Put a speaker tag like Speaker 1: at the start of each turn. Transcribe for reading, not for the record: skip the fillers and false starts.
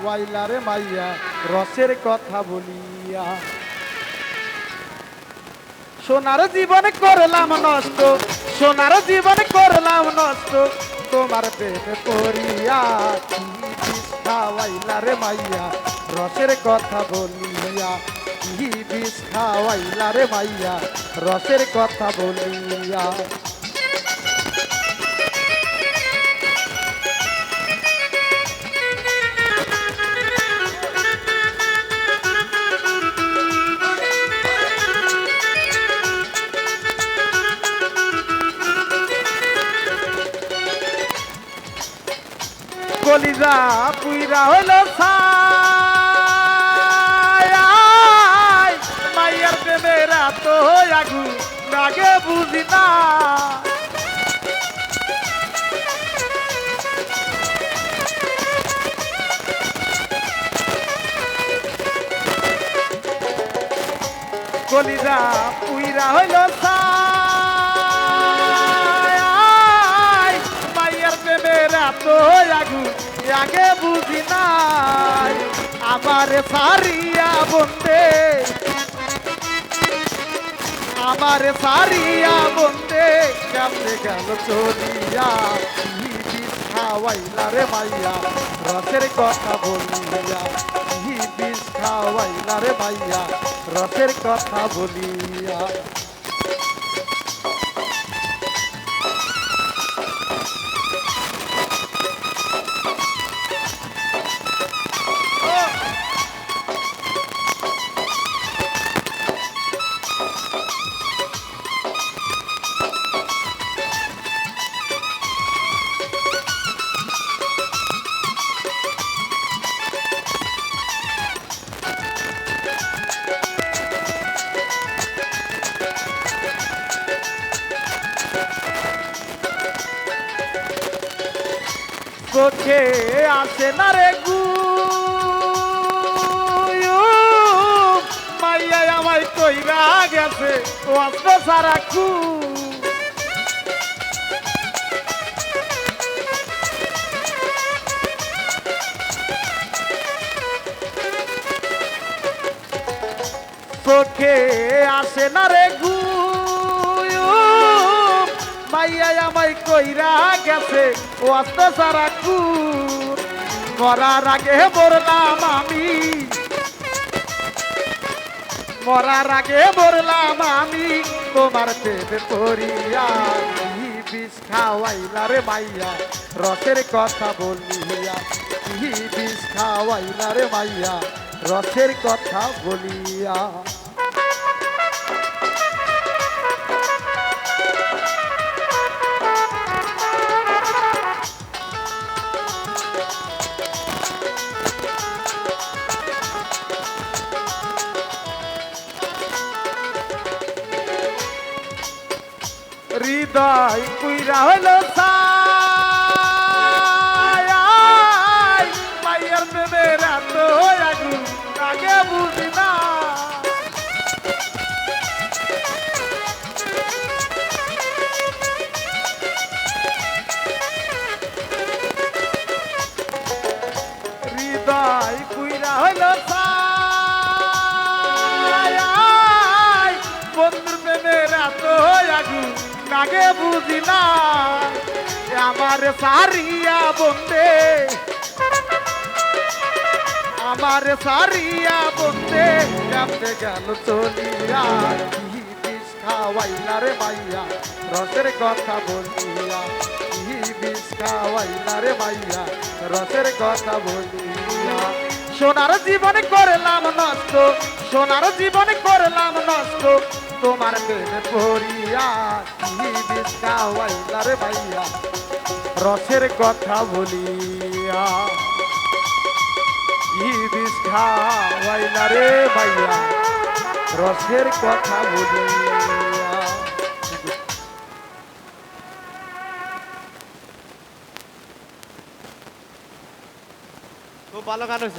Speaker 1: ওয়াইলারে মাইয়া রসের কথা বলিয়া। সোনার জীবন করলাম নষ্ট, সোনার জীবন করলাম নষ্ট, তোমার প্রেমে পড়িয়া। কি বিষ খাওয়াইলারে মাইয়া রসের কথা বলিয়া, কি বিষ খাওয়াইলারে মাইয়া রসের কথা বলিয়া। কলিজা পুইরা হইল ছাই, মাইয়ার প্রেমের এত আগু লাগে বুঝি না। কলিজা পুইরা হইল ছাই, মাইয়ার প্রেমের এত আগু আগে বুঝি নাই। আমার সারিয়া বন্দে, আমার সারিয়া বন্দে কেমনে গেল চলিয়া। কি বিষ খাওয়াইলারে মাইয়া রসের কথা বলিয়া, কি বিষ খাওয়াইলারে মাইয়া রসের কথা বলিয়া। চোখে আসে না রে ঘুম, মাইয়া আমায় কইরা গেছে অস্ত্র সারা কু। চোখে আসে না রে ঘুম, মাইয়া আমায় কইরা গেছে অস্ত্র সারা কু। মরার আগে বললাম আমি, মরার আগে বললাম আমি তোমার প্রেমে পড়িয়া। কি বিষ খাওয়াইলারে মাইয়া রসের কথা বলিয়া, কি বিষ খাওয়াইলারে মাইয়া রসের কথা বলিয়া। হৃদয় পুইরা হইল ছাই, মাইয়ার প্রেমের এত আগু আগে বুঝি না। হৃদয় পুইরা হইল ছাই, বন্ধুর প্রেমের এত আগু আগে বুঝি না। আমার সারিয়া বন্দে, আমার সারিয়া বন্দে কেমনে গেল চলিয়া। কি বিষ খাওয়াইলারে মাইয়া রসের কথা বলিয়া, কি বিষ খাওয়াইলারে মাইয়া রসের কথা বলিয়া। সোনার জীবন করলাম নষ্ট, সোনার জীবন করলাম নষ্ট, তোমার প্রেমে পড়িয়া। কি বিষ খাওয়াইলারে মাইয়া রসের কথা বলিয়া, কি বিষ খাওয়াইলারে মাইয়া রসের কথা বলিয়া। খুব ভালো গান হয়েছে।